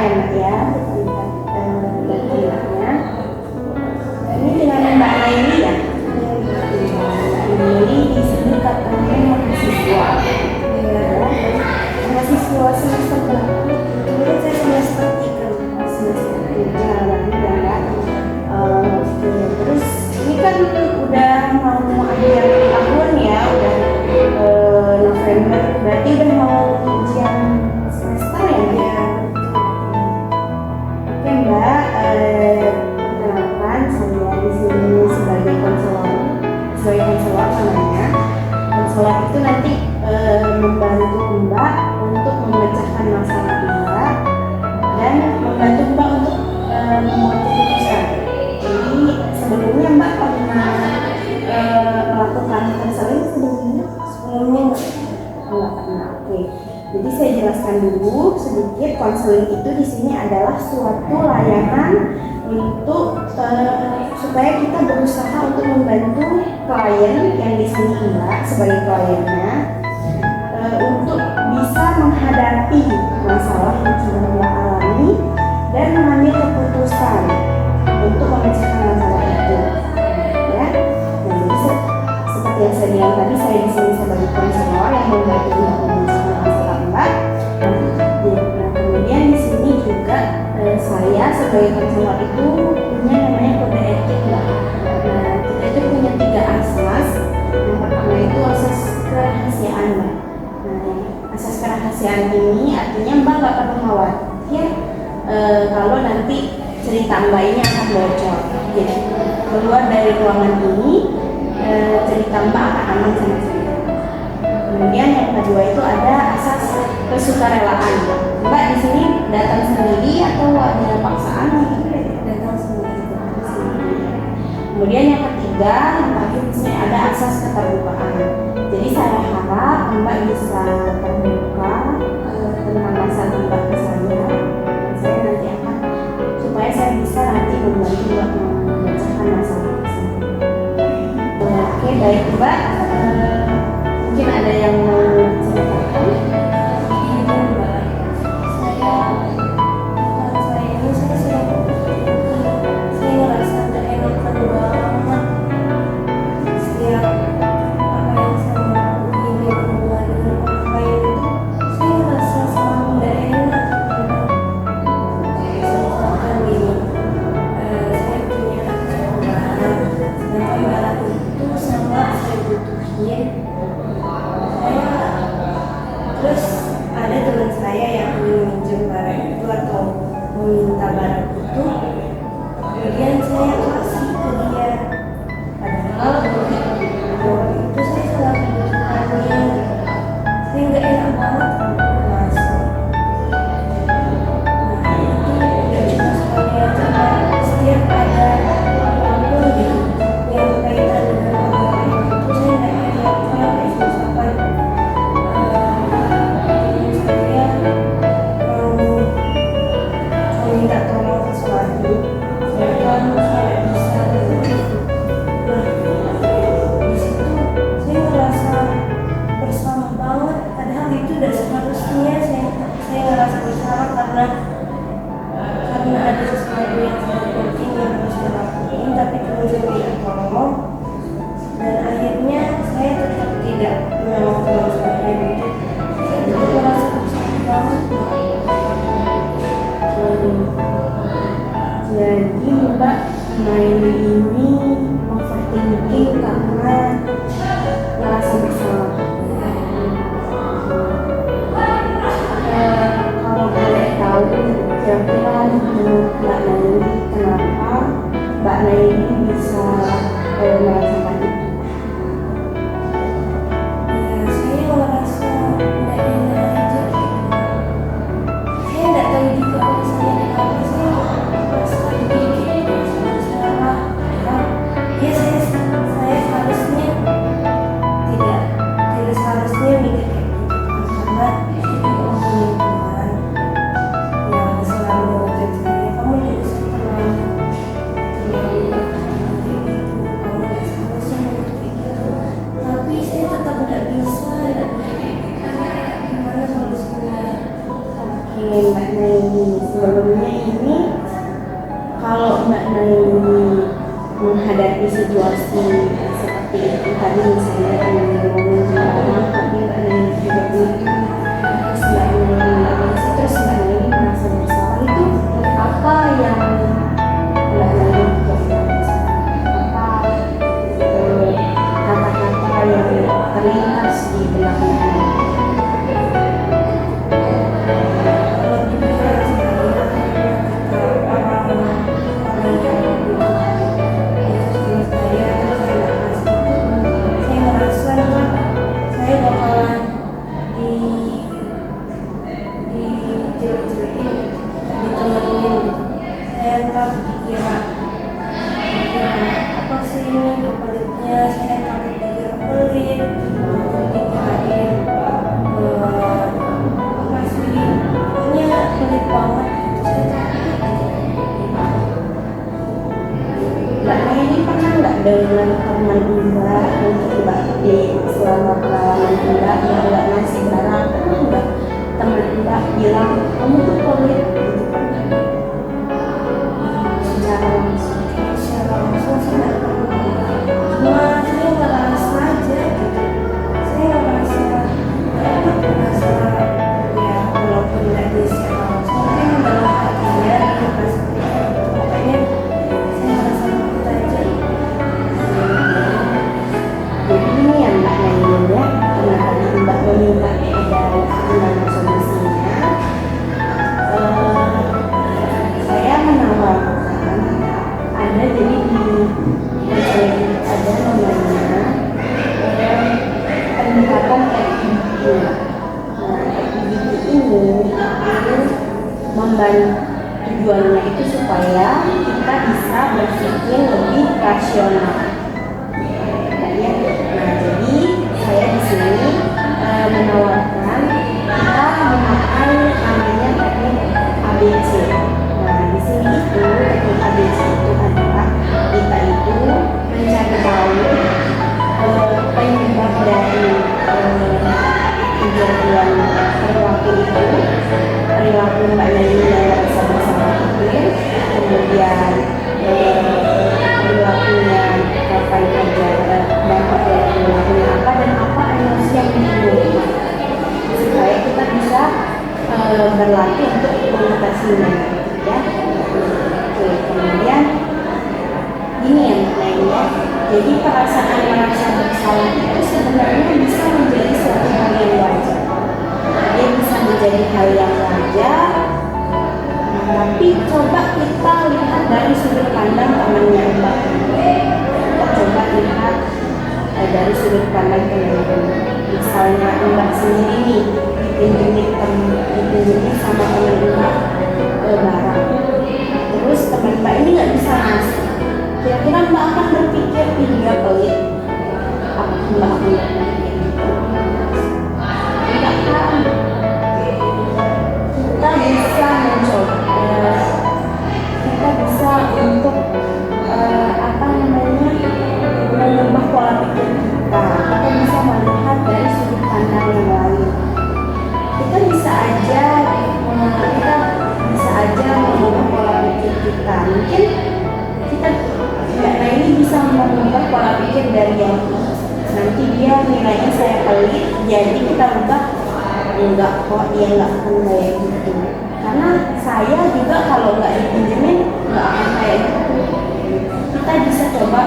ya Mbak ya, lihat dan tidaknya. Ini dengan Mbak Naili ya. Mbak Naili di sini katanya mahasiswa. Mahasiswa semester berapa? Kemudian saya semester 3, semester 3 ya. Oke, terus ini kan udah mau akhir tahun ya, udah November, berarti udah mau ujian semester ya. Oke Mbak, perkenalkan saya di sini sebagai konselor namanya. Konselor itu nanti membantu Mbak untuk memecahkan masalah Mbak dan membantu Mbak untuk membuat keputusan. Jadi sebelumnya Mbak pernah melakukan konseling sebelumnya Mbak? Enggak pernah. Oke. Jadi saya jelaskan dulu sedikit. Konseling itu di sini adalah suatu layanan untuk supaya kita berusaha untuk membantu klien yang di sini Mbak sebagai kliennya untuk bisa menghadapi masalah yang sedang Mbak alami dan mengambil keputusan untuk memecahkan masalah itu. Ya. Nah, jadi seperti yang saya bilang tadi, saya di sini sebagai konselor yang membantu Mbak memecahkan masalah Mbak. Nah, kemudian di sini juga saya sebagai konselor itu punya namanya kode etik Mbak. Nah, kita itu punya 3 asas. Yang pertama itu asas kerahasiaan Mbak. Nah, asas kerahasiaan ini artinya Mbak gak perlu khawatir kalau nanti cerita Mbak ini akan bocor. Jadi keluar dari ruangan ini cerita Mbak akan aman sama saya. Kemudian yang kedua itu ada asas kesukarelaan. Mbak di sini datang sendiri atau ada paksaan? Datang sendiri. Kemudian yang ketiga, yang terakhir di sini ada asas keterbukaan. Jadi saya harap Mbak bisa terbuka tentang masalah Mbak ke saya. Saya nanti akan supaya saya bisa nanti membantu Mbak memecahkan masalah tersebut. Oke, baik Mbak. Mungkin ada yang mau diceritakan? Terus ada teman saya yang minjem barang itu atau meminta barang itu, kemudian saya kasih ke dia. Padahal waktu itu saya sedang membutuhkannya, saya nggak enak banget masuk. Nah itu udah cuma sekali aja, setiap ada apapun gitu yang kaitan dengan orang lain itu saya nggak enak, saya nggak susahkan. di situasi seperti itu tadi, misalnya ngomongin orang tapi Mbak Nani juga begitu, terus Mbak Nani terus Mbak Nani merasa bersalah, itu apa yang Mbak Nani juga apa kata-kata yang terlintas di benak Mbak Nani? Dengan teman Mbak untuk Mbak di selama pengalaman Mbak yang Mbak ngasih barang, Mbak teman Mbak bilang kamu tuh pelit gitu kan? Secara langsung saya cuma saya nggak merasa aja gitu, saya nggak merasa ya walaupun nggak di secara langsung mungkin dalam hatinya itu pasti pokoknya saya merasa takut aja. Jadi ini yang Mbak Nani ya, karena tadi Mbak meminta ada gimana solusinya, saya menawarkan ada jadi di konseling ada namanya pendekatan activity. Nah, activity ini membantu, tujuannya itu supaya kita bisa berpikir lebih rasional. Nah, jadi saya di sini menawarkan kita memakai namanya teknik ABC. Nah, di sini itu teknik ABC itu adalah kita itu mencari tahu penyebab dari kejadian perilaku itu, perilaku Mbak Nani yang bisa bersama itu, kemudian perilakunya kapan aja, dampak dari perilakunya apa, dan apa emosi yang ditimbulkan, supaya kita bisa berlatih untuk mengatasinya ya. Oke, kemudian ini yang lainnya, jadi perasaan merasa bersalah itu sebenarnya bisa menjadi suatu hal yang wajar, dia bisa menjadi hal yang wajar. Tapi coba kita lihat dari sudut pandang temannya Mbak. Kita coba lihat dari sudut pandang teman-teman. Misalnya Mbak sendiri nih dipinjemin sama teman Mbak barang. Terus teman Mbak ini nggak bisa ngasih. Kira-kira Mbak akan berpikir dia pelit. Apa Mbak akan berpikir? Enggak kan? Kita bisa mencoba. Kita bisa untuk mengubah pola pikir kita. Kita bisa melihat dari sudut pandang yang lain. Kita bisa aja mengubah pola pikir kita. Mungkin kita Mbak ini bisa mengubah pola pikir dari yang nanti dia nilainya saya pelit, jadi kita ubah enggak kok, dia enggak akan kayak gitu. Karena saya juga kalau nggak dipinjemin nggak akan kayak gitu. Kita bisa coba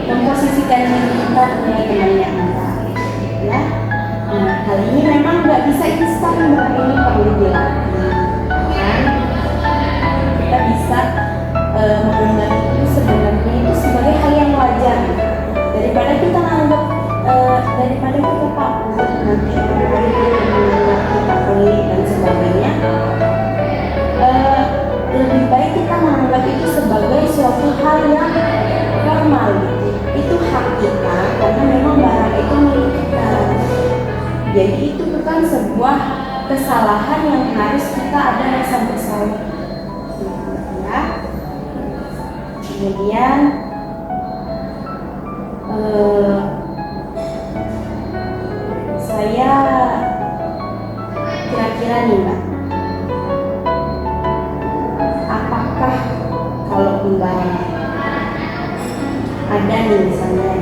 memposisikan diri kita dengan temannya kita, ya. Nah, hal ini memang nggak bisa instan, Mbak, ini perlu dilatih. Kan? Kita bisa menganggap itu sebenarnya itu sebagai hal yang wajar, daripada kita anggap daripada kita takut nanti kita pelit dan sebagainya. Lebih baik kita menganggap itu sebagai suatu hal yang normal gitu. Itu hak kita karena memang barang itu milik kita. Jadi itu bukan sebuah kesalahan yang harus kita ada rasa bersalah. Ya. Kemudian saya kira-kira nih Mbak, apakah kalau Mbak ada nih misalnya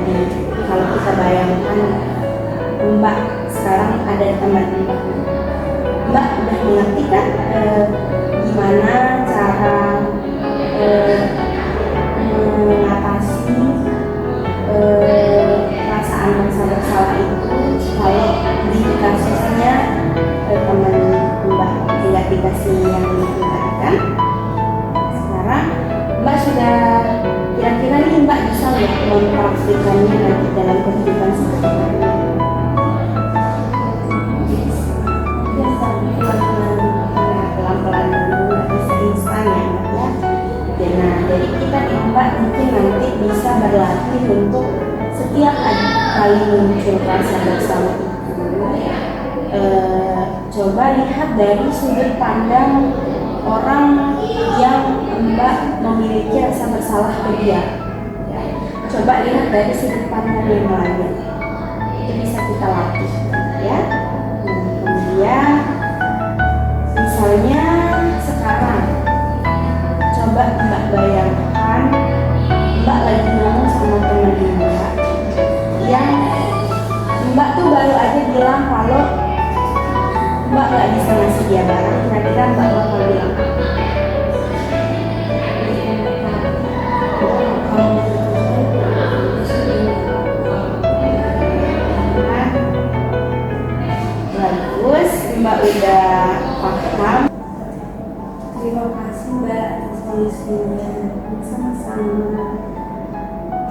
kalau kita bayangkan Mbak sekarang ada teman Mbak udah mengerti kan gimana cara mengatasi perasaan merasa bersalah itu kalau di kasusnya teman Mbak investigasi yang diberikan. Sekarang Mbak sudah kira-kira nih Mbak bisa nggak mempraktikannya nanti dalam kehidupan sehari-hari? Pelan-pelan dulu, nggak bisa instan ya Mbak ya. Nah, jadi kita nih Mbak mungkin nanti bisa berlatih untuk setiap kali muncul rasa bersalah itu coba lihat dari sudut pandang orang yang Mbak memiliki rasa bersalah ke dia. Coba lihat dari sudut pandang yang lain. Itu bisa kita latih ya. Kemudian misalnya sekarang coba Mbak bayangkan Mbak lagi ngomong sama teman Mbak yang Mbak tuh baru aja bilang kalau Mbak gak bisa ngasih dia barang, kira-kira Mbak bakal bilang bagus, Mbak udah paham. Terima kasih Mbak atas solusinya. Sama-sama.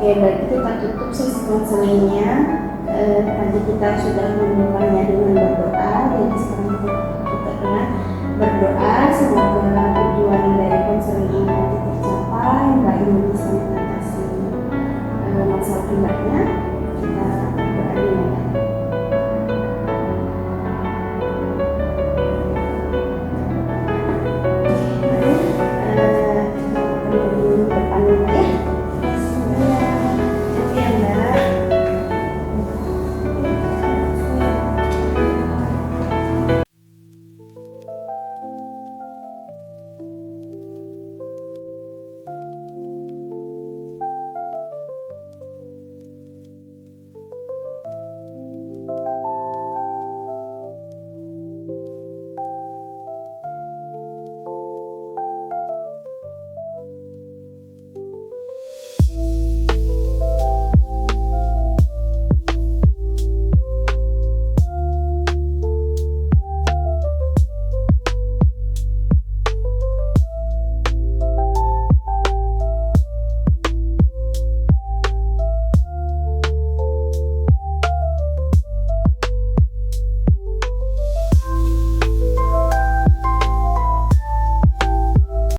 Oke, berarti kita tutup sesi konselingnya. Tadi kita sudah memulainya dengan berdoa, jadi sekarang kita berdoa semoga tujuan dari konseling ini nanti tercapai, Mbak ini bisa mengatasi masalah Mbaknya. Kita berdoa.